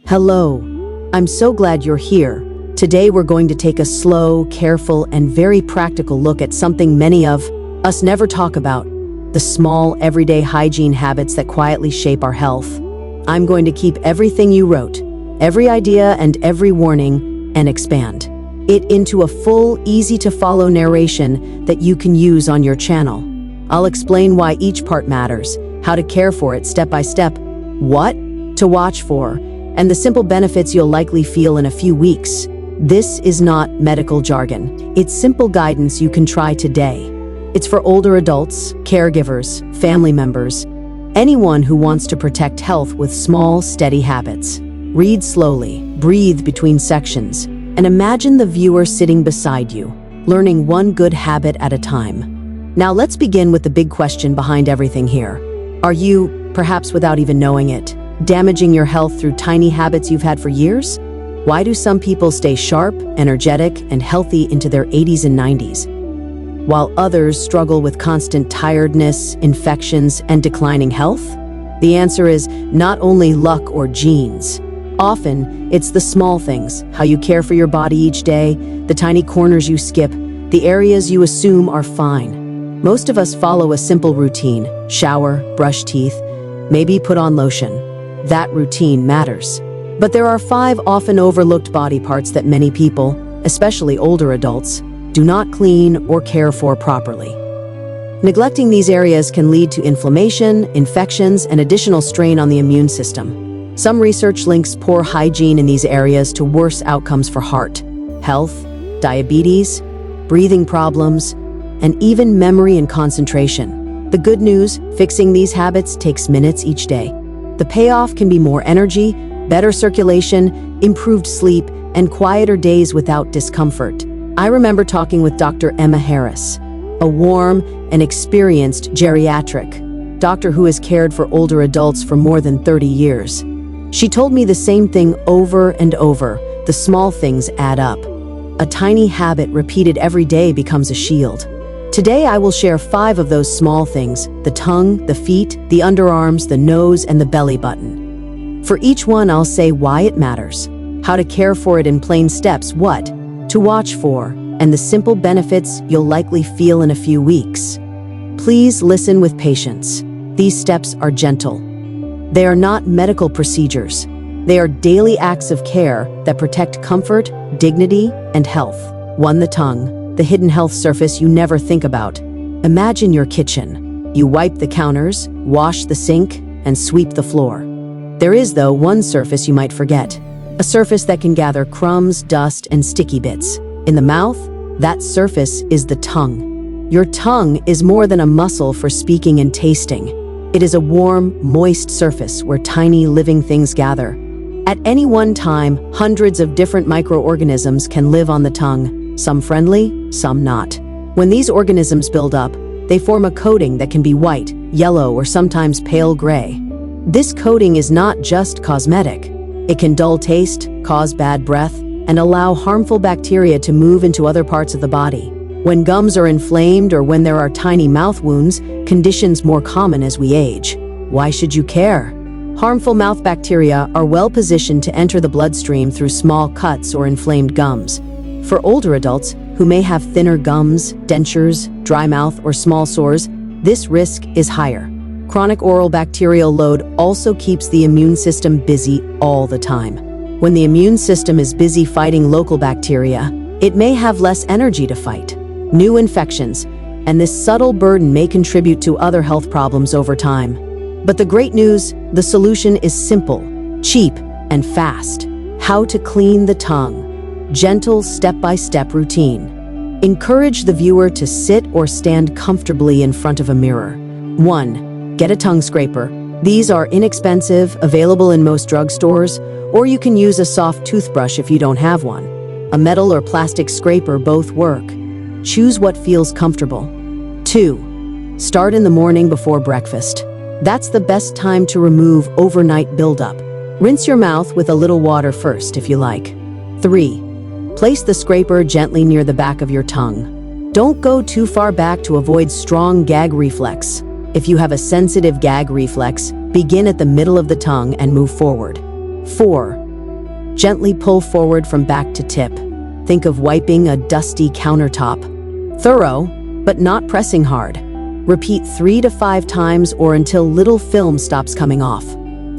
Hello. I'm so glad you're here. Today we're going to take a slow, careful, and very practical look at something many of us never talk about, the small, everyday hygiene habits that quietly shape our health. I'm going to keep everything you wrote, every idea and every warning, and expand it into a full, easy-to-follow narration that you can use on your channel. I'll explain why each part matters, how to care for it step by step, what to watch for, and the simple benefits you'll likely feel in a few weeks. This is not medical jargon. It's simple guidance you can try today. It's for older adults, caregivers, family members, anyone who wants to protect health with small, steady habits. Read slowly, breathe between sections, and imagine the viewer sitting beside you, learning one good habit at a time. Now let's begin with the big question behind everything here. Are you, perhaps without even knowing it, damaging your health through tiny habits you've had for years? Why do some people stay sharp, energetic, and healthy into their 80s and 90s, while others struggle with constant tiredness, infections, and declining health? The answer is not only luck or genes. Often, it's the small things, how you care for your body each day, the tiny corners you skip, the areas you assume are fine. Most of us follow a simple routine: shower, brush teeth, maybe put on lotion. That routine matters. But there are 5 often overlooked body parts that many people, especially older adults, do not clean or care for properly. Neglecting these areas can lead to inflammation, infections, and additional strain on the immune system. Some research links poor hygiene in these areas to worse outcomes for heart health, diabetes, breathing problems, and even memory and concentration. The good news, fixing these habits takes minutes each day. The payoff can be more energy, better circulation, improved sleep, and quieter days without discomfort. I remember talking with Dr. Emma Harris, a warm and experienced geriatric doctor who has cared for older adults for more than 30 years. She told me the same thing over and over: the small things add up. A tiny habit repeated every day becomes a shield. Today I will share 5 of those small things: the tongue, the feet, the underarms, the nose, and the belly button. For each one I'll say why it matters, how to care for it in plain steps, what to watch for, and the simple benefits you'll likely feel in a few weeks. Please listen with patience. These steps are gentle. They are not medical procedures. They are daily acts of care that protect comfort, dignity, and health. 1. The tongue, the hidden health surface you never think about. Imagine your kitchen. You wipe the counters, wash the sink, and sweep the floor. There is, though, one surface you might forget. A surface that can gather crumbs, dust, and sticky bits. In the mouth, that surface is the tongue. Your tongue is more than a muscle for speaking and tasting. It is a warm, moist surface where tiny living things gather. At any one time, hundreds of different microorganisms can live on the tongue, some friendly, some not. When these organisms build up, they form a coating that can be white, yellow, or sometimes pale gray. This coating is not just cosmetic. It can dull taste, cause bad breath, and allow harmful bacteria to move into other parts of the body. When gums are inflamed or when there are tiny mouth wounds, conditions more common as we age. Why should you care? Harmful mouth bacteria are well positioned to enter the bloodstream through small cuts or inflamed gums. For older adults who may have thinner gums, dentures, dry mouth, or small sores, this risk is higher. Chronic oral bacterial load also keeps the immune system busy all the time. When the immune system is busy fighting local bacteria, it may have less energy to fight new infections, and this subtle burden may contribute to other health problems over time. But the great news, the solution is simple, cheap, and fast. How to clean the tongue. Gentle, step-by-step routine. Encourage the viewer to sit or stand comfortably in front of a mirror. 1. Get a tongue scraper. These are inexpensive, available in most drugstores, or you can use a soft toothbrush if you don't have one. A metal or plastic scraper both work. Choose what feels comfortable. 2. Start in the morning before breakfast. That's the best time to remove overnight buildup. Rinse your mouth with a little water first if you like. 3. Place the scraper gently near the back of your tongue. Don't go too far back to avoid strong gag reflex. If you have a sensitive gag reflex, begin at the middle of the tongue and move forward. 4. Gently pull forward from back to tip. Think of wiping a dusty countertop. Thorough, but not pressing hard. Repeat 3 to 5 times or until little film stops coming off.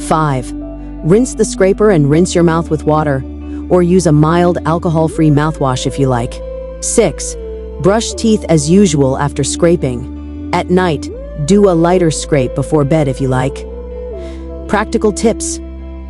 5. Rinse the scraper and rinse your mouth with water, or use a mild alcohol-free mouthwash if you like. 6. Brush teeth as usual after scraping. At night, do a lighter scrape before bed if you like. Practical tips.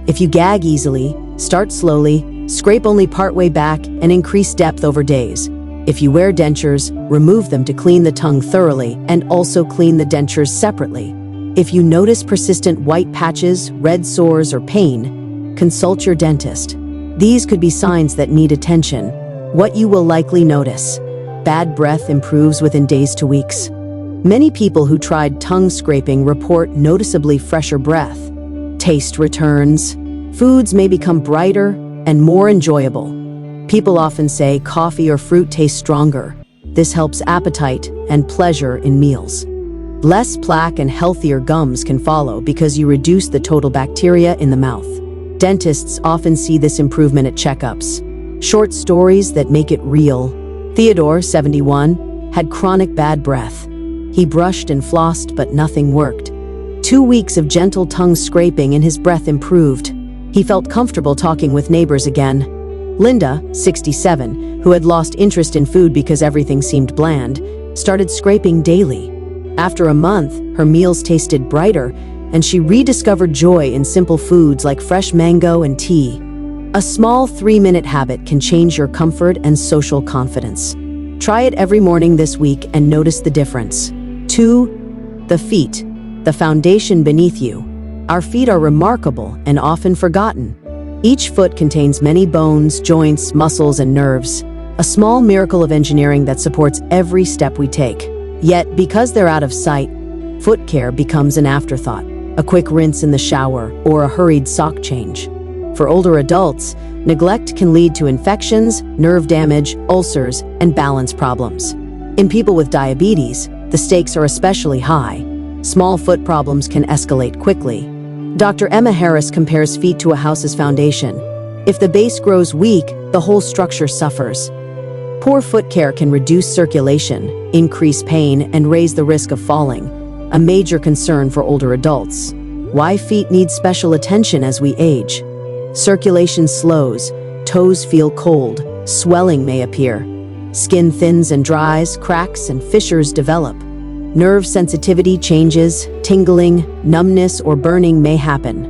If you gag easily, start slowly, scrape only partway back, and increase depth over days. If you wear dentures, remove them to clean the tongue thoroughly and also clean the dentures separately. If you notice persistent white patches, red sores, or pain, consult your dentist. These could be signs that need attention. What you will likely notice: bad breath improves within days to weeks. Many people who tried tongue scraping report noticeably fresher breath. Taste returns. Foods may become brighter and more enjoyable. People often say coffee or fruit taste stronger. This helps appetite and pleasure in meals. Less plaque and healthier gums can follow because you reduce the total bacteria in the mouth. Dentists often see this improvement at checkups. Short stories that make it real. Theodore, 71, had chronic bad breath. He brushed and flossed, but nothing worked. 2 weeks of gentle tongue scraping and his breath improved. He felt comfortable talking with neighbors again. Linda, 67, who had lost interest in food because everything seemed bland, started scraping daily. After a month, her meals tasted brighter, and she rediscovered joy in simple foods like fresh mango and tea. A small 3-minute habit can change your comfort and social confidence. Try it every morning this week and notice the difference. 2. The feet, the foundation beneath you. Our feet are remarkable and often forgotten. Each foot contains many bones, joints, muscles, and nerves, a small miracle of engineering that supports every step we take. Yet, because they're out of sight, foot care becomes an afterthought, a quick rinse in the shower, or a hurried sock change. For older adults, neglect can lead to infections, nerve damage, ulcers, and balance problems. In people with diabetes, the stakes are especially high. Small foot problems can escalate quickly. Dr. Emma Harris compares feet to a house's foundation. If the base grows weak, the whole structure suffers. Poor foot care can reduce circulation, increase pain, and raise the risk of falling, a major concern for older adults. Why feet need special attention as we age? Circulation slows, toes feel cold, swelling may appear. Skin thins and dries, cracks and fissures develop. Nerve sensitivity changes, tingling, numbness, or burning may happen.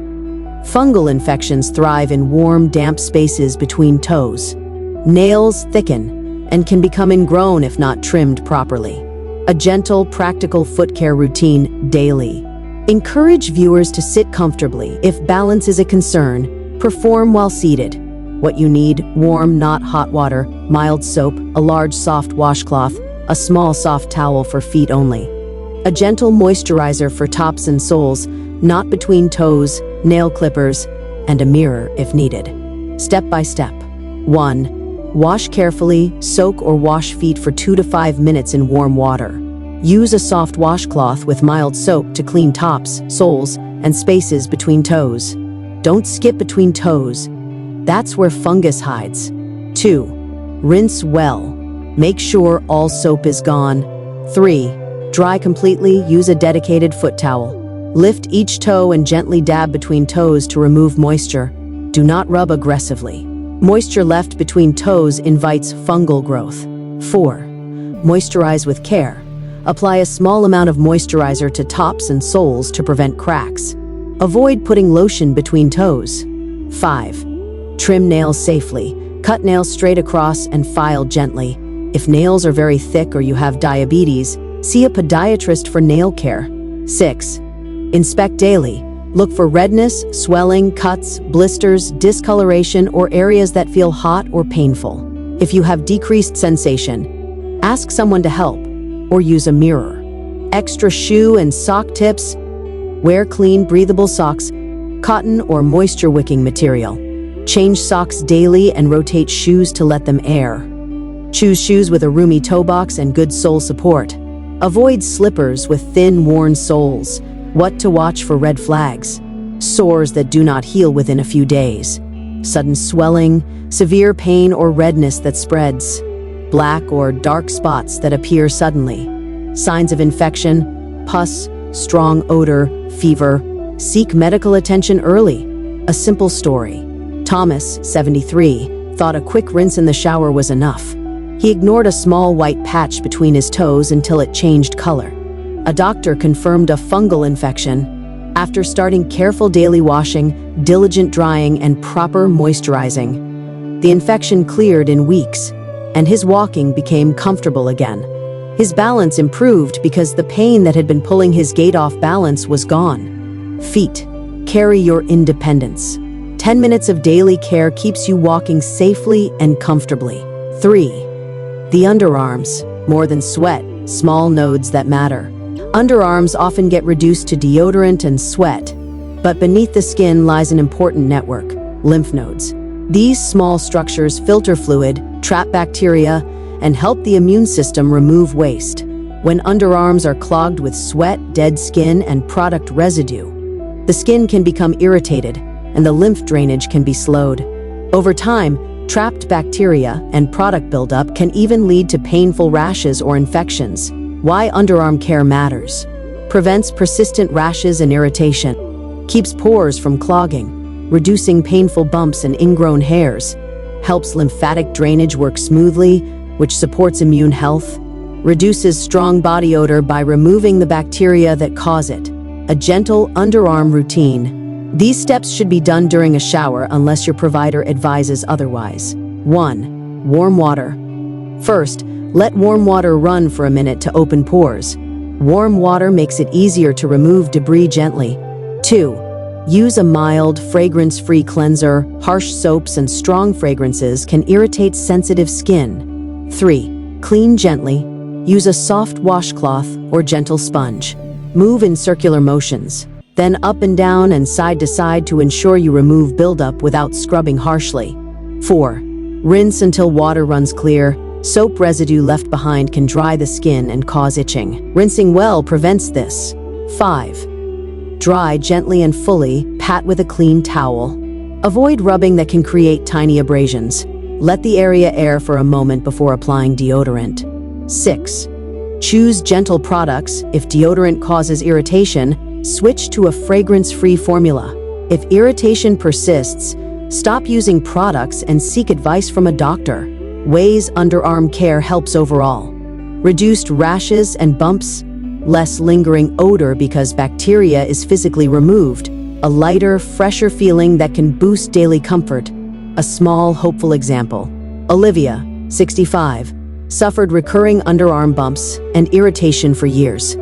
Fungal infections thrive in warm, damp spaces between toes. Nails thicken and can become ingrown if not trimmed properly. A gentle, practical foot care routine daily. Encourage viewers to sit comfortably. If balance is a concern, perform while seated. What you need: warm, not hot water, mild soap, a large soft washcloth, a small soft towel for feet only. A gentle moisturizer for tops and soles, not between toes, nail clippers, and a mirror if needed. Step by step. 1. Wash carefully, soak or wash feet for 2 to 5 minutes in warm water. Use a soft washcloth with mild soap to clean tops, soles, and spaces between toes. Don't skip between toes. That's where fungus hides. 2. Rinse well. Make sure all soap is gone. 3. Dry completely, use a dedicated foot towel. Lift each toe and gently dab between toes to remove moisture. Do not rub aggressively. Moisture left between toes invites fungal growth. 4. Moisturize with care. Apply a small amount of moisturizer to tops and soles to prevent cracks. Avoid putting lotion between toes. 5. Trim nails safely. Cut nails straight across and file gently. If nails are very thick or you have diabetes, see a podiatrist for nail care. 6. Inspect daily. Look for redness, swelling, cuts, blisters, discoloration, or areas that feel hot or painful. If you have decreased sensation, ask someone to help or use a mirror. Extra shoe and sock tips. Wear clean, breathable socks, cotton or moisture-wicking material. Change socks daily and rotate shoes to let them air. Choose shoes with a roomy toe box and good sole support. Avoid slippers with thin, worn soles. What to watch for red flags: sores that do not heal within a few days, sudden swelling, severe pain or redness that spreads, black or dark spots that appear suddenly, signs of infection, pus, strong odor, fever. Seek medical attention early. A simple story. Thomas, 73, thought a quick rinse in the shower was enough. He ignored a small white patch between his toes until it changed color. A doctor confirmed a fungal infection. After starting careful daily washing, diligent drying, and proper moisturizing, the infection cleared in weeks, and his walking became comfortable again. His balance improved because the pain that had been pulling his gait off balance was gone. Feet. Carry your independence. 10 minutes of daily care keeps you walking safely and comfortably. 3. The underarms. More than sweat, small nodes that matter. Underarms often get reduced to deodorant and sweat, but beneath the skin lies an important network, lymph nodes. These small structures filter fluid, trap bacteria, and help the immune system remove waste. When underarms are clogged with sweat, dead skin, and product residue, the skin can become irritated, and the lymph drainage can be slowed. Over time, trapped bacteria and product buildup can even lead to painful rashes or infections. Why underarm care matters. Prevents persistent rashes and irritation. Keeps pores from clogging, reducing painful bumps and ingrown hairs. Helps lymphatic drainage work smoothly, which supports immune health. Reduces strong body odor by removing the bacteria that cause it. A gentle underarm routine. These steps should be done during a shower unless your provider advises otherwise. 1. Warm water. First, let warm water run for a minute to open pores. Warm water makes it easier to remove debris gently. 2. Use a mild, fragrance-free cleanser. Harsh soaps and strong fragrances can irritate sensitive skin. 3. Clean gently. Use a soft washcloth or gentle sponge. Move in circular motions, then up and down and side to side to ensure you remove buildup without scrubbing harshly. 4. Rinse until water runs clear. Soap residue left behind can dry the skin and cause itching. Rinsing well prevents this. 5. Dry gently and fully. Pat with a clean towel. Avoid rubbing that can create tiny abrasions. Let the area air for a moment before applying deodorant. 6. Choose gentle products. If deodorant causes irritation, switch to a fragrance-free formula. If irritation persists, stop using products and seek advice from a doctor. Ways underarm care helps overall. Reduced rashes and bumps, less lingering odor because bacteria is physically removed, a lighter, fresher feeling that can boost daily comfort. A small, hopeful example. Olivia, 65. Suffered recurring underarm bumps and irritation for years.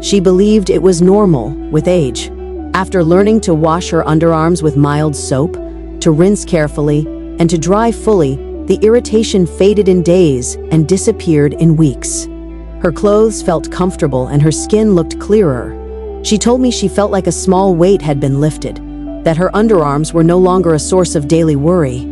She believed it was normal with age. After learning to wash her underarms with mild soap, to rinse carefully, and to dry fully, the irritation faded in days and disappeared in weeks. Her clothes felt comfortable and her skin looked clearer. She told me she felt like a small weight had been lifted, that her underarms were no longer a source of daily worry.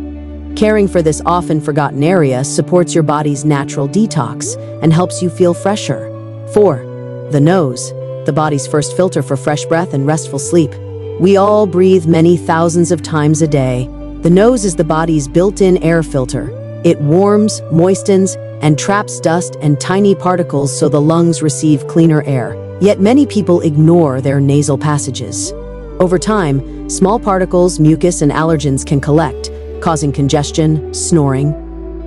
Caring for this often forgotten area supports your body's natural detox and helps you feel fresher. 4. The nose, the body's first filter for fresh breath and restful sleep. We all breathe many thousands of times a day. The nose is the body's built-in air filter. It warms, moistens, and traps dust and tiny particles so the lungs receive cleaner air. Yet many people ignore their nasal passages. Over time, small particles, mucus, and allergens can collect, causing congestion, snoring,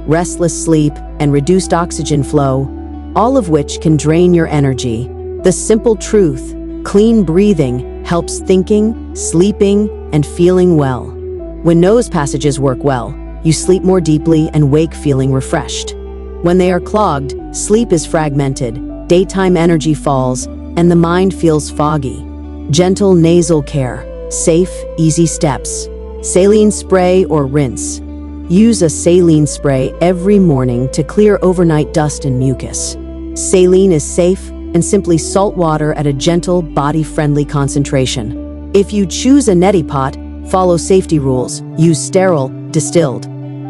restless sleep, and reduced oxygen flow, all of which can drain your energy. The simple truth, clean breathing helps thinking, sleeping, and feeling well. When nose passages work well, you sleep more deeply and wake feeling refreshed. When they are clogged, sleep is fragmented, daytime energy falls, and the mind feels foggy. Gentle nasal care, safe, easy steps. Saline spray or rinse. Use a saline spray every morning to clear overnight dust and mucus. Saline is safe and simply salt water at a gentle, body-friendly concentration. If you choose a neti pot, follow safety rules. Use sterile, distilled,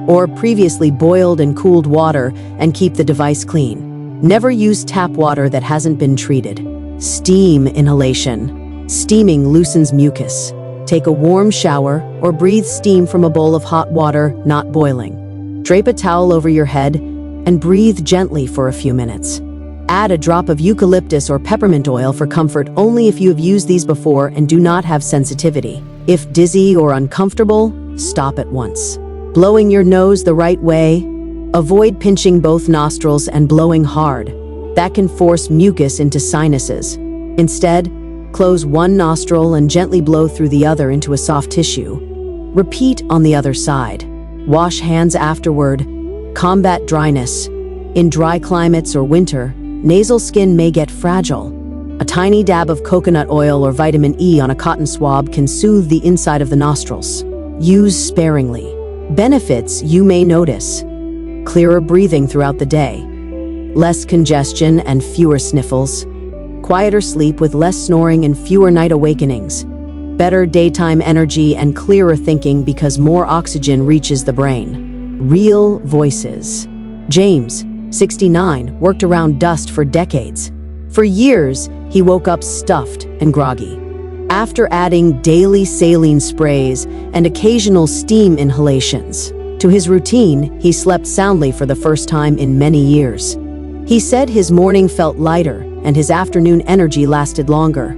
or previously boiled and cooled water and keep the device clean. Never use tap water that hasn't been treated. Steam inhalation. Steaming loosens mucus. Take a warm shower or breathe steam from a bowl of hot water, not boiling. Drape a towel over your head and breathe gently for a few minutes. Add a drop of eucalyptus or peppermint oil for comfort only if you have used these before and do not have sensitivity. If dizzy or uncomfortable, stop at once. Blowing your nose the right way. Avoid pinching both nostrils and blowing hard. That can force mucus into sinuses. Instead, close one nostril and gently blow through the other into a soft tissue. Repeat on the other side. Wash hands afterward. Combat dryness. In dry climates or winter, nasal skin may get fragile. A tiny dab of coconut oil or vitamin E on a cotton swab can soothe the inside of the nostrils. Use sparingly. Benefits you may notice: clearer breathing throughout the day, less congestion and fewer sniffles, quieter sleep with less snoring and fewer night awakenings, better daytime energy and clearer thinking because more oxygen reaches the brain. Real voices. James, 69, worked around dust for decades. For years, he woke up stuffed and groggy. After adding daily saline sprays and occasional steam inhalations to his routine, he slept soundly for the first time in many years. He said his morning felt lighter and his afternoon energy lasted longer.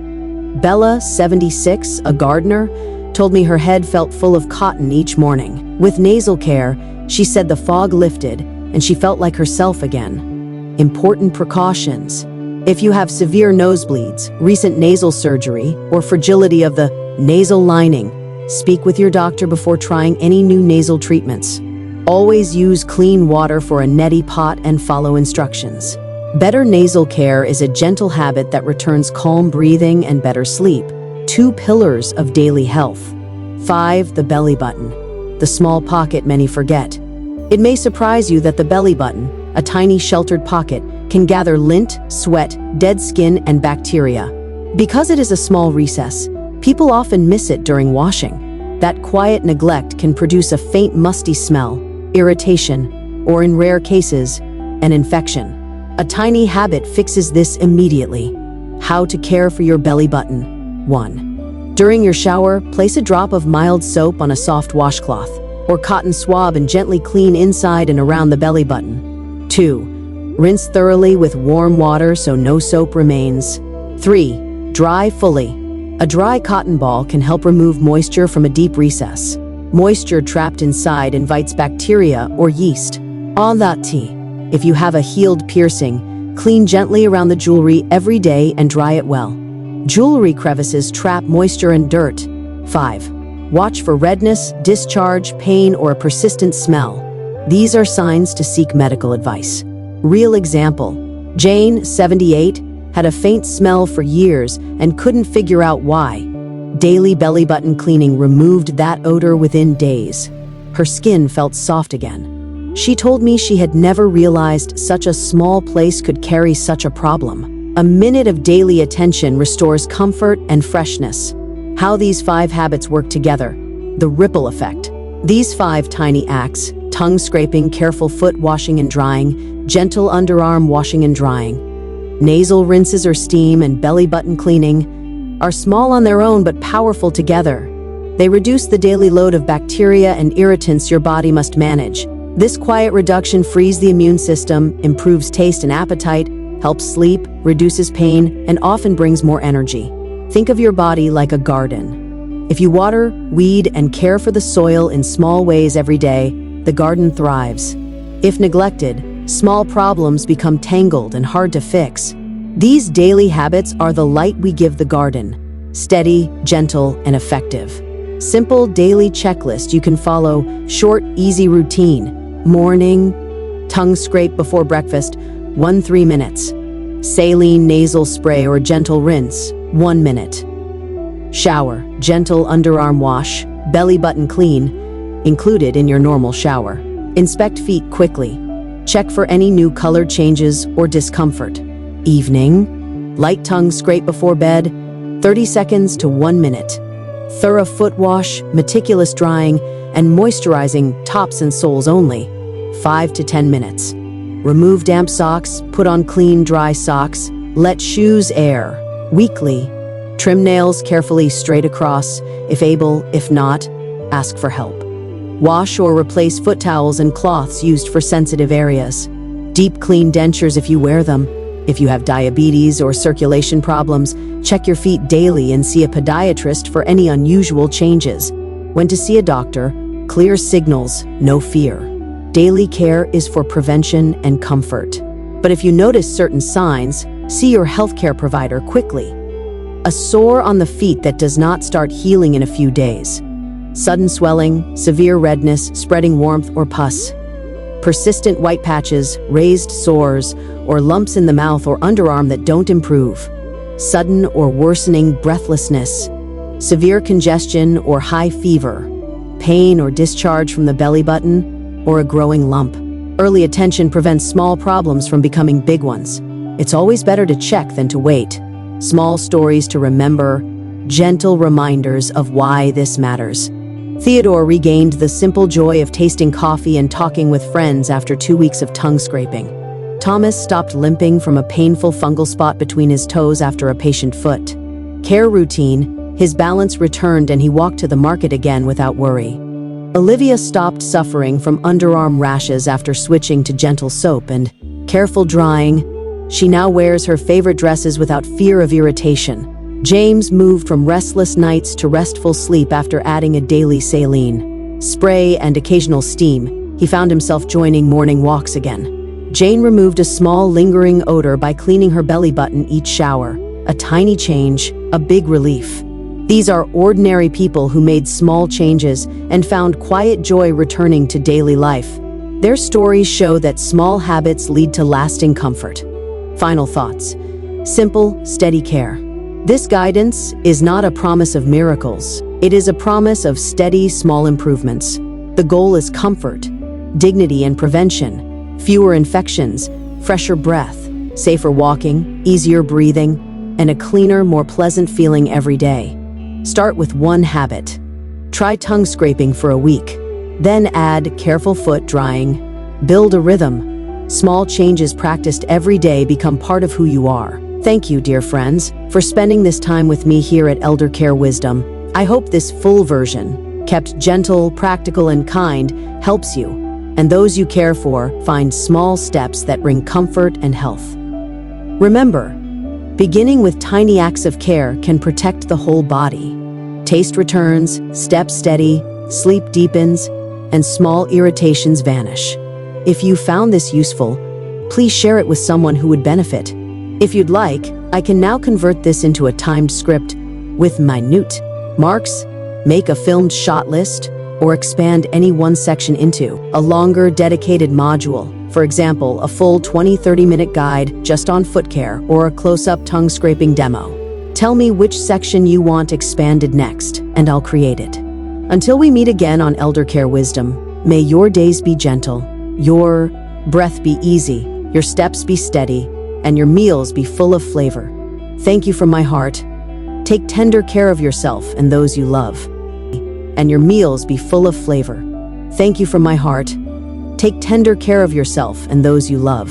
Bella, 76, a gardener, told me her head felt full of cotton each morning. With nasal care, she said the fog lifted and she felt like herself again. Important precautions. If you have severe nosebleeds, recent nasal surgery, or fragility of the nasal lining, speak with your doctor before trying any new nasal treatments. Always use clean water for a neti pot and follow instructions. Better nasal care is a gentle habit that returns calm breathing and better sleep. 2 pillars of daily health. 5. The belly button. The small pocket many forget. It may surprise you that the belly button, a tiny sheltered pocket, can gather lint, sweat, dead skin, and bacteria. Because it is a small recess, people often miss it during washing. That quiet neglect can produce a faint musty smell, irritation, or in rare cases, an infection. A tiny habit fixes this immediately. How to care for your belly button. 1. During your shower, place a drop of mild soap on a soft washcloth or cotton swab and gently clean inside and around the belly button. 2. Rinse thoroughly with warm water so no soap remains. 3. Dry fully. A dry cotton ball can help remove moisture from a deep recess. Moisture trapped inside invites bacteria or yeast. On that tea. If you have a healed piercing, clean gently around the jewelry every day and dry it well. Jewelry crevices trap moisture and dirt. 5. Watch for redness, discharge, pain, or a persistent smell. These are signs to seek medical advice. Real example. Jane, 78, had a faint smell for years and couldn't figure out why. Daily belly button cleaning removed that odor within days. Her skin felt soft again. She told me she had never realized such a small place could carry such a problem. A minute of daily attention restores comfort and freshness. How these 5 habits work together. The ripple effect. These 5 tiny acts, tongue scraping, careful foot washing and drying, gentle underarm washing and drying, nasal rinses or steam, and belly button cleaning, are small on their own but powerful together. They reduce the daily load of bacteria and irritants your body must manage. This quiet reduction frees the immune system, improves taste and appetite, helps sleep, reduces pain, and often brings more energy. Think of your body like a garden. If you water, weed, and care for the soil in small ways every day, the garden thrives. If neglected, small problems become tangled and hard to fix. These daily habits are the light we give the garden. Steady, gentle, and effective. Simple daily checklist you can follow. Short, easy routine. Morning, tongue scrape before breakfast, 3 minutes. Saline nasal spray or gentle rinse, 1 minute. Shower, gentle underarm wash, belly button clean, included in your normal shower. Inspect feet quickly. Check for any new color changes or discomfort. Evening, light tongue scrape before bed, 30 seconds to 1 minute. Thorough foot wash, meticulous drying, and moisturizing tops and soles only, 5 to 10 minutes. Remove damp socks, put on clean, dry socks, let shoes air. Weekly, Trim nails carefully straight across, if able, if not, ask for help. Wash or replace foot towels and cloths used for sensitive areas. Deep clean dentures if you wear them. If you have diabetes or circulation problems, check your feet daily and see a podiatrist for any unusual changes. When to see a doctor, clear signals, no fear. Daily care is for prevention and comfort. But if you notice certain signs, see your healthcare provider quickly. A sore on the feet that does not start healing in a few days. Sudden swelling, severe redness, spreading warmth or pus. Persistent white patches, raised sores, or lumps in the mouth or underarm that don't improve. Sudden or worsening breathlessness. Severe congestion or high fever. Pain or discharge from the belly button, or a growing lump. Early attention prevents small problems from becoming big ones. It's always better to check than to wait. Small stories to remember, gentle reminders of why this matters. Theodore regained the simple joy of tasting coffee and talking with friends after 2 weeks of tongue scraping. Thomas stopped limping from a painful fungal spot between his toes after a patient foot. Care routine, his balance returned and he walked to the market again without worry. Olivia stopped suffering from underarm rashes after switching to gentle soap and careful drying. She now wears her favorite dresses without fear of irritation. James moved from restless nights to restful sleep after adding a daily saline spray and occasional steam. He found himself joining morning walks again. Jane removed a small lingering odor by cleaning her belly button each shower. A tiny change, a big relief. These are ordinary people who made small changes and found quiet joy returning to daily life. Their stories show that small habits lead to lasting comfort. Final thoughts. Simple, steady care. This guidance is not a promise of miracles. It is a promise of steady, small improvements. The goal is comfort, dignity and prevention, fewer infections, fresher breath, safer walking, easier breathing, and a cleaner, more pleasant feeling every day. Start with one habit. Try tongue scraping for a week. Then add careful foot drying. Build a rhythm. Small changes practiced every day become part of who you are. Thank you, dear friends, for spending this time with me here at Elder Care Wisdom. I hope this full version, kept gentle, practical, and kind, helps you, and those you care for find small steps that bring comfort and health. Remember, beginning with tiny acts of care can protect the whole body. Taste returns, steps steady, sleep deepens, and small irritations vanish. If you found this useful, please share it with someone who would benefit. If you'd like, I can now convert this into a timed script with minute marks, make a filmed shot list, or expand any one section into a longer, dedicated module. For example, a full 20-30 minute guide just on foot care or a close-up tongue scraping demo. Tell me which section you want expanded next, and I'll create it. Until we meet again on Elder Care Wisdom, may your days be gentle, your breath be easy, your steps be steady, and your meals be full of flavor. Thank you from my heart. Take tender care of yourself and those you love, and your meals be full of flavor. Thank you from my heart. Take tender care of yourself and those you love.